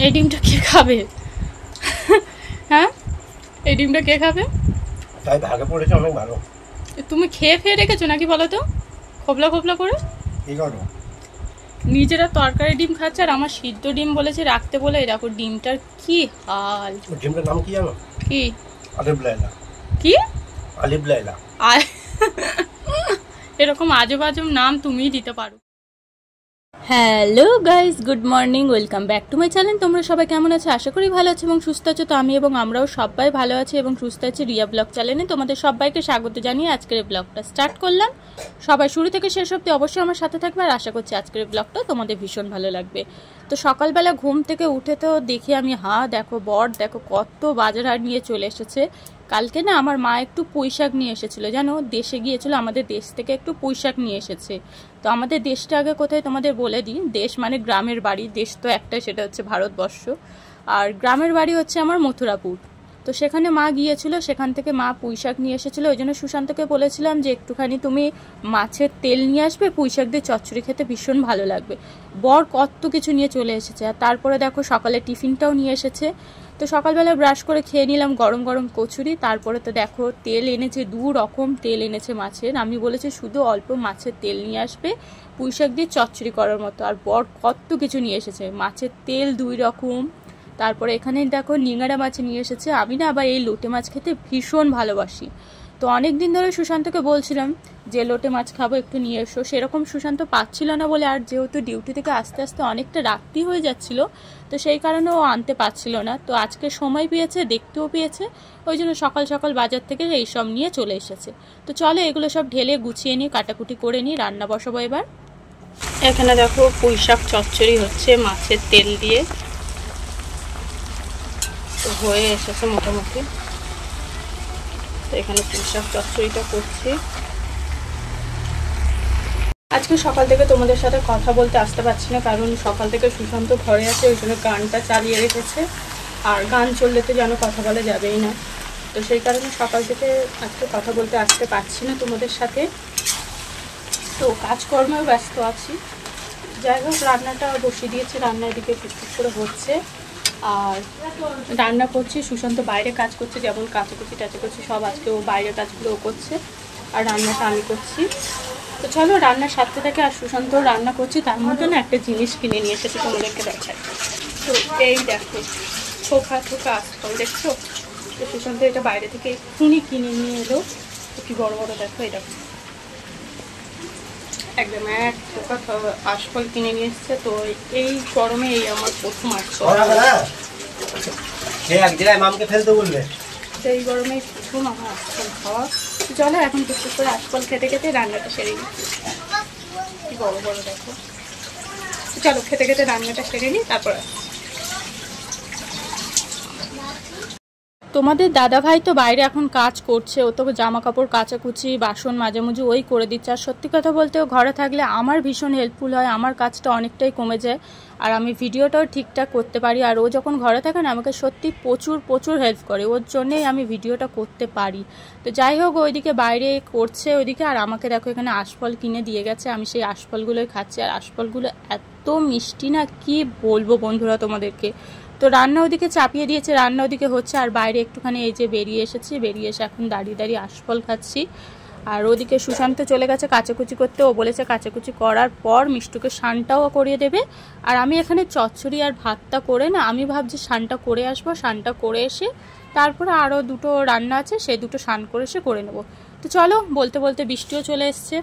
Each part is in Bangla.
এই ডিমটা কে খাবে? হ্যাঁ, এই ডিমটা কে খাবে? তাই ভাগে পড়েছে অনেক ভালো। তুমি খেয়ে ফেয়ে রেখেছো নাকি বলো তো, খোবলা খোবলা করে? কি করো? নিজেরা তরকারি ডিম খাচ্ছে আর আমার সিদ্ধ ডিম বলেছে রাখতে বলে। দেখো ডিমটার কি হাল। ডিমটার নাম কি জানো? কি? আলিফ লাইলা। কি আলিফ লাইলা? এরকম আজব আজব নাম তুমিই দিতে পারো। Hello guys, good morning, welcome back to my channel. তোমরা সবাই কেমন আছো? আশা করি ভালো আছো এবং সুস্থ আছো। তো আমি এবং আমরাও সবাই ভালো আছি এবং সুস্থ আছি। রিয়া ব্লগ চ্যানেলে তোমাদের সবাইকে স্বাগত জানিয়ে আজকের এই ব্লগটা স্টার্ট করলাম। সবাই শুরু থেকে শেষ অবধি অবশ্যই আমার সাথে থাকবে আর আশা করছি আজকের ব্লগটা তোমাদের ভীষণ ভালো লাগবে। তো সকালবেলা ঘুম থেকে উঠে তো দেখি আমি দেখো বর দেখো কত বাজার হাট নিয়ে চলে এসেছে। কালকে না আমার মা একটু পুঁইশাক নিয়ে এসেছিলো, জানো, দেশে গিয়েছিল, আমাদের দেশ থেকে একটু পুঁইশাক নিয়ে এসেছে। তো আমাদের দেশটা আগে কোথায় তোমাদের বলে দিই। দেশ মানে গ্রামের বাড়ি, দেশ তো একটাই, সেটা হচ্ছে ভারতবর্ষ। আর গ্রামের বাড়ি হচ্ছে আমার মথুরাপুর। তো সেখানে মা গিয়েছিল, সেখান থেকে মা পুঁইশাক নিয়ে এসেছিলো। ওই জন্য সুশান্তকে বলেছিলাম যে একটুখানি তুমি মাছের তেল নিয়ে আসবে, পুঁইশাক দিয়ে চচ্চড়ি খেতে ভীষণ ভালো লাগবে। বর কত কিছু নিয়ে চলে এসেছে। আর তারপরে দেখো সকালে টিফিনটাও নিয়ে এসেছে। তো সকালবেলা ব্রাশ করে খেয়ে নিলাম গরম গরম কচুরি। তারপরে তো দেখো তেল এনেছে, 2 রকম তেল এনেছে মাছের। আমি বলেছি শুধু অল্প মাছের তেল নিয়ে আসবে পুঁইশাক দিয়ে চচ্চড়ি করার মতো। আর বর কত কিছু নিয়ে এসেছে, মাছের তেল 2 রকম। তারপরে এখানে দেখো নিঙাড়া মাছ নিয়ে এসেছে। আমি না আবার এই লোটে মাছ খেতে ভীষণ ভালোবাসি। তো অনেক দিন ধরে সুশান্তকে বলছিলাম যে লোটে মাছ খাবো, একটু নিয়ে এসো। সেরকম সুশান্ত পাচ্ছিল না বলে, আর যেহেতু ডিউটি থেকে আস্তে আস্তে অনেকটা রাত্রি হয়ে যাচ্ছিল, তো সেই কারণে ও আনতে পারছিল না। তো আজকে সময় পেয়েছে, দেখতেও পেয়েছে, ওই জন্য সকাল সকাল বাজার থেকে এইসব নিয়ে চলে এসেছে। তো চলো এগুলো সব ঢেলে গুছিয়ে নিই, কাটাকুটি করে নিই, রান্না বসাবো এবার। এখানে দেখো পুঁইশাক চচ্চড়ি হচ্ছে মাছের তেল দিয়ে, তো হয়ে এসেছে মোটামুটি। তো এখানে পুঁইশাক চচ্চড়িটা করছি। আজকে সকাল থেকে তোমাদের সাথে কথা বলতে আসতে পারছি না, কারণ সকাল থেকে সুশান্ত ঘরে আছে, ওই জন্য গানটা চালিয়ে রেখেছে। আর গান চললে তো যেন কথা বলা যাবেই না। তো সেই কারণে সকাল থেকে আজকে কথা বলতে আসতে পারছি না তোমাদের সাথে। তো কাজকর্মেও ব্যস্ত আছি। যাই হোক, রান্নাটা বসিয়ে দিয়েছি, রান্নার দিকে টুকটুক করে হচ্ছে। আর রান্না করছি, সুশান্ত বাইরে কাজ করছে, যেমন কাচাকুচি টাচাকুচি সব আজকে ও বাইরের কাজগুলো ও করছে, আর রান্নাটা আমি করছি। তো চলো রান্নার সাথে থেকে, আর সুশান্ত রান্না করছি তার মধ্যে না একটা জিনিস কিনে নিয়ে এসেছে, তোমাদেরকে দেখায়। তো এই দেখো থোকা থোকা আজকাল দেখছো। তো সুশান্ত এটা বাইরে থেকে এক্ষুনি কিনে নিয়ে এলো। তো কি বড় বড় দেখো, এই দেখো একদম এক থোকা আশফল কিনে নিয়ে এসছে। তো এই গরমে এই আমার প্রথম আশফল, এই গরমে প্রথম আমার আশফল খাওয়া। চলো এখন টুকটুক করে আশফল খেতে খেতে রান্নাটা সেরে নিই। কি বড় বড় দেখো। চলো খেতে খেতে রান্নাটা সেরে নিই, তারপর তোমাদের দাদা ভাই তো বাইরে এখন কাজ করছে। ও তো জামা কাপড় কাচাকুচি বাসন মাঝামুঝি ওই করে দিচ্ছে। আর সত্যি কথা বলতে ও ঘরে থাকলে আমার ভীষণ হেল্পফুল হয়, আমার কাজটা অনেকটাই কমে যায়, আর আমি ভিডিওটাও ঠিকঠাক করতে পারি। আর ও যখন ঘরে থাকে না, আমাকে সত্যি প্রচুর প্রচুর হেল্প করে, ওর জন্যেই আমি ভিডিওটা করতে পারি। তো যাই হোক, ওইদিকে বাইরে করছে ওইদিকে, আর আমাকে দেখো এখানে আশফল কিনে দিয়ে গেছে। আমি সেই আশফলগুলোই খাচ্ছি, আর আশফলগুলো এত মিষ্টি না, কি বলবো বন্ধুরা তোমাদেরকে। তো রান্না ওদিকে চাপিয়ে দিয়েছে, রান্না ওদিকে হচ্ছে, আর বাইরে একটুখানি এই যে বেরিয়ে এসেছি, বেরিয়ে এসে এখন দাঁড়িয়ে দাঁড়িয়ে আশফল খাচ্ছি। আর ওদিকে সুশান্ত চলে গেছে কাচাকুচি করতে। ও বলেছে কাচাকুচি করার পর মিষ্টুকে স্নানটাও করিয়ে দেবে। আর আমি এখানে চচ্চড়ি আর ভাতটা করে না, আমি ভাবছি স্নানটা করে আসবো, স্নানটা করে এসে তারপরে আরও 2টো রান্না আছে, সেই 2টো স্নান করে এসে করে নেবো। তো চলো, বলতে বলতে বৃষ্টিও চলে এসছে।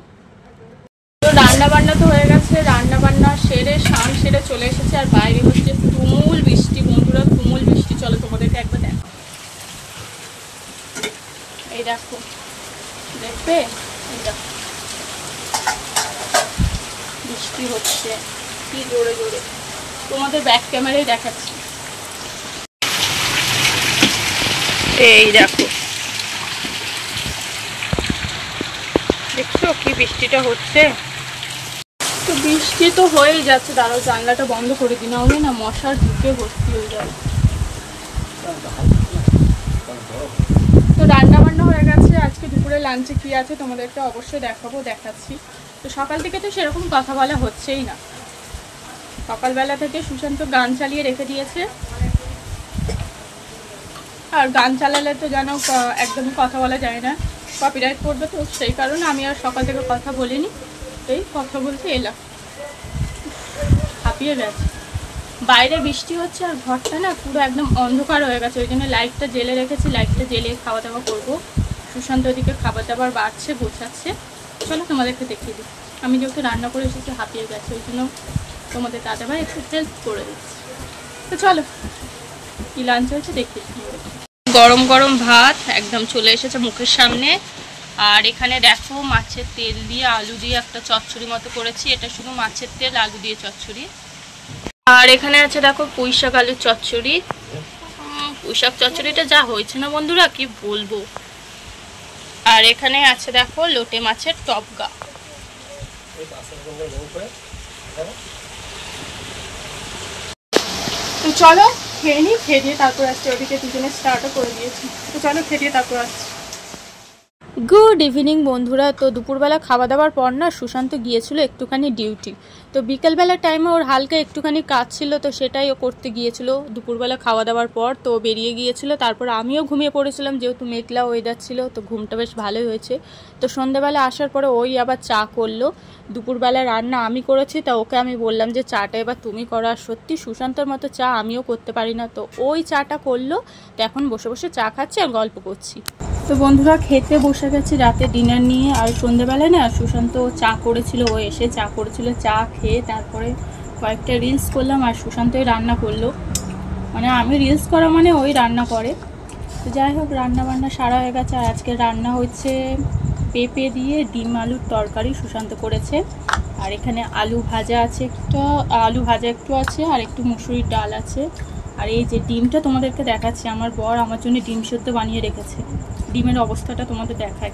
তো রান্না বান্না তো হয়ে গেছে, রান্না বান্না সেরে স্নান সেরে চলে এসেছে, আর বাইরে হচ্ছে তুমুল বৃষ্টি বন্ধুরা, তুমুল বৃষ্টি। চলো তোমাদেরকে একবার দেখো, এই দেখো, দেখবে এই দেখো বৃষ্টি হচ্ছে কি জোরে জোরে, তোমাদের ব্যাক ক্যামেরায় দেখাচ্ছি। এই দেখো দেখছো কি বৃষ্টিটা হচ্ছে। তো বৃষ্টি তো হয়েই যাচ্ছে, দাঁড়াও জানলাটা বন্ধ করে দিই, না হলে না মশার ঢুকে ভর্তি হয়ে যাবে। তো রান্না বান্না হয়ে গেছে। আজকে দুপুরে লাঞ্চে কি আছে তোমাদেরকে অবশ্যই দেখাচ্ছি। তো সকাল থেকে তো সেরকম কথা বলা হচ্ছেই না। সকালবেলা থেকে সুশান্ত গান চালিয়ে রেখে দিয়েছে, আর গান চালালে তো যেন একদমই কথা বলা যায় না, কপিরাইট করবে, তো সেই কারণে আমি আর সকাল থেকে কথা বলিনি, এই কথা বলতে এলাম। হাঁপিয়ে গেছে, বাইরে বৃষ্টি হচ্ছে আর ঘরটা না পুরো একদম অন্ধকার হয়ে গেছে, ওই জন্য লাইটটা জেলে রেখেছি, লাইটটা জেলে খাওয়া দাওয়া করবো। সুশান্ত ওদিকে খাবার দাবার বাড়ছে, গোছাচ্ছে। চলো তোমাদেরকে দেখিয়ে দিই। আমি যেহেতু রান্না করে এসেছি হাঁপিয়ে গেছে, ওই জন্য তোমাদের দাদাভাই একটু হেল্প করে দিচ্ছি। তো চলো কি লাঞ্চ হয়েছে দেখিয়ে দিই। গরম গরম ভাত একদম চলে এসেছে মুখের সামনে, আর এখানে দেখো মাছের তেল দিয়ে আলু দিয়ে একটা চচ্চড়ি মতো করেছি, এটা শুধু মাছের তেল আলু দিয়ে চচ্চড়ি। আর এখানে আছে দেখো পুঁইশাক আলুর চচ্চড়ি। পুঁইশাক চচ্চড়িটা যা হয়েছে না বন্ধুরা কি বলবো। আর এখানে আছে দেখো লোটে মাছের টপগা। তো চলো খেয়ে নিই, খেয়ে দিয়ে তারপর আসছে, ওদিকে দুজনে স্টার্টও করে দিয়েছি। তো চলো খেয়ে দিয়ে তারপর আসছি। গুড ইভিনিং বন্ধুরা। তো দুপুরবেলা খাওয়া দাওয়ার পর না সুশান্ত গিয়েছিল একটুখানি ডিউটি, তো বিকেলবেলার টাইমে ওর হালকা একটুখানি কাজ ছিল, তো সেটাই ও করতে গিয়েছিল দুপুরবেলা খাওয়া দাওয়ার পর, তো বেরিয়ে গিয়েছিল। তারপর আমিও ঘুমিয়ে পড়েছিলাম, যেহেতু মেঘলা ওয়েদার ছিল, তো ঘুমটা বেশ ভালোই হয়েছে। তো সন্ধ্যাবেলা আসার পরে ওই আবার চা করলো। দুপুরবেলা রান্না আমি করেছি, তা ওকে আমি বললাম যে চাটা এবার তুমি করো, আর সত্যি সুশান্তর মতো চা আমিও করতে পারি না, তো ওই চাটা করলো। তো এখন বসে বসে চা খাচ্ছি আর গল্প করছি। তো বন্ধুরা খেতে বসে গেছি রাতে ডিনার নিয়ে, আর সন্ধ্যেবেলায় না সুশান্ত চা করেছিল, ও এসে চা করেছিল, চা খেয়ে তারপরে কয়েকটা রিলস করলাম, আর সুশান্তই রান্না করলো, মানে আমি রিলস করা মানে ওই রান্না করে। তো যাই হোক রান্না বান্না সারা হয়ে গেছে, আর আজকে রান্না হচ্ছে পেঁপে দিয়ে ডিম আলুর তরকারি সুশান্ত করেছে, আর এখানে আলু ভাজা আছে, একটু আছে, আর একটু মুসুরির ডাল আছে। আর এই যে ডিমটা তোমাদেরকে দেখাচ্ছি, আমার বর আমার জন্য ডিম সেদ্ধ বানিয়ে রেখেছে, ডিমের অবস্থাটা তোমাদের দেখায়।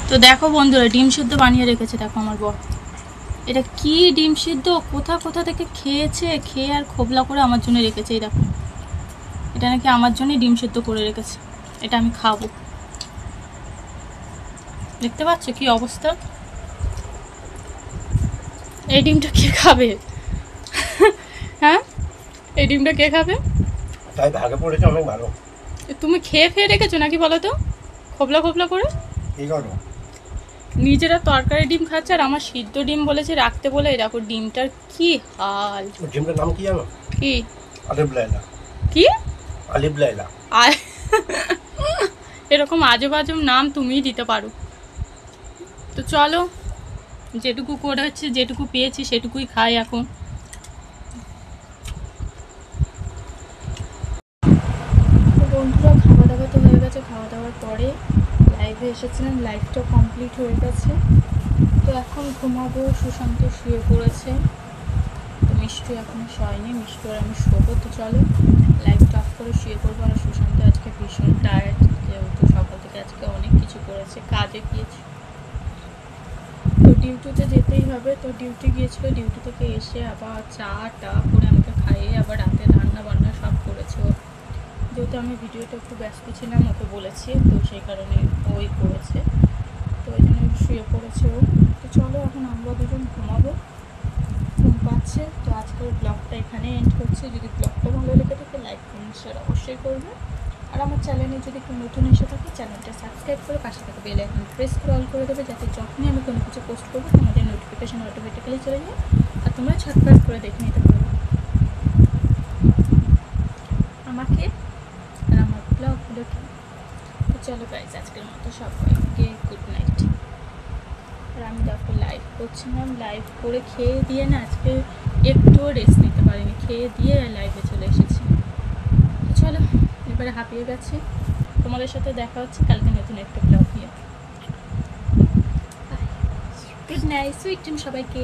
তো দেখো বন্ধুরা ডিম সেদ্ধ বানিয়ে রেখেছে, দেখো আমার বর, এটা কি ডিম সেদ্ধ কোথা থেকে খেয়েছে, খেয়ে আর খোবলা করে আমার জন্য রেখেছে। এই দেখো এটা নাকি আমার জন্যই ডিম সেদ্ধ করে রেখেছে, এটা আমি খাবো। দেখতে পাচ্ছ কি অবস্থা, এই ডিমটা কে খাবে? হ্যাঁ এই ডিমটা কে খাবে? তাই ভাগে পড়েছে অনেক ভালো। তুমি খেয়ে রেখেছো নাকি বলো তো, খোবলা খোবলা করে? কি করো? নিজেরা তরকারি ডিম খাচ্ছে, আর আমার সিদ্ধ ডিম বলেছে রাখতে বলে, দেখো ডিমটার কি হাল। ডিমটার নাম কি জানো? কি? আলিফ লায়লা। কি আলিফ লায়লা? এরকম আজব আজব নাম তুমিই দিতে পারো। তো চলো যেটুকু করে হচ্ছে, যেটুকু পেয়েছি সেটুকুই খাই এখন। বন্ধুরা খাওয়া দাওয়া তো হয়ে গেছে, খাওয়া দাওয়ার পরে লাইভে এসেছিলাম, লাইভটা কমপ্লিট হয়ে গেছে। তো এখন ঘুমাবো, সুশান্ত শুয়ে পড়েছে, তো মিষ্টি এখনো শোয়নি, মিষ্টি আর আমি শোবো। তো চলো লাইভটা অফ করে শুয়ে পড়বো। আর সুশান্ত আজকে ভীষণ টায়ার্ড, যেহেতু সকাল থেকে আজকে অনেক কিছু করেছে, কাজে গিয়েছে, তো ডিউটিতে যেতেই হবে। তো ডিউটি গিয়েছিলো, ডিউটি থেকে এসে আবার চা টা করে আমাকে খাইয়ে আবার রাতে রান্না বান্না সব করেছে ও, যেহেতু আমি ভিডিওটা একটু ব্যস্ত ছিলাম ওকে বলেছি, তো সেই কারণে ওই করেছে, তো ওই জন্য শুয়ে পড়েছে ও। তো চলো এখন আমরা দুজন ঘুমাবো, ঘুম পাচ্ছে। তো আজকের ব্লগটা এখানে এন্ড করছি। যদি ব্লগটা ভালো লেগে থাকে লাইক কমেন্ট শেয়ার অবশ্যই করবে, আর আমার চ্যানেলে যদি একটু নতুন এসে থাকে চ্যানেলটা সাবস্ক্রাইব করে পাশে থাকা বেল আইকন প্রেস করে অল করে দেবে, যাতে যখনই আমি কোনো কিছু পোস্ট করবো তোমাদের নোটিফিকেশন অটোমেটিক্যালি চলে যায়, আর তোমরা ছটফট করে দেখে নিতে পারো আমাকে আর আমার ব্লগগুলোকে। তো চলো গাইজ আজকের মতো সবাইকে গুড নাইট। আর আমি দেখো লাইভ করছিলাম, লাইভ করে খেয়ে দিয়ে না আজকে একটুও রেস্ট নিতে পারিনি, খেয়ে দিয়ে লাইভে চলে এসেছি। তো চলো এবারে হাঁপিয়ে গেছি, তোমাদের সাথে দেখা হচ্ছে কালকে নতুন একটা ব্লগ নিয়ে। গুড নাইট, সুইট ড্রিম সবাইকে।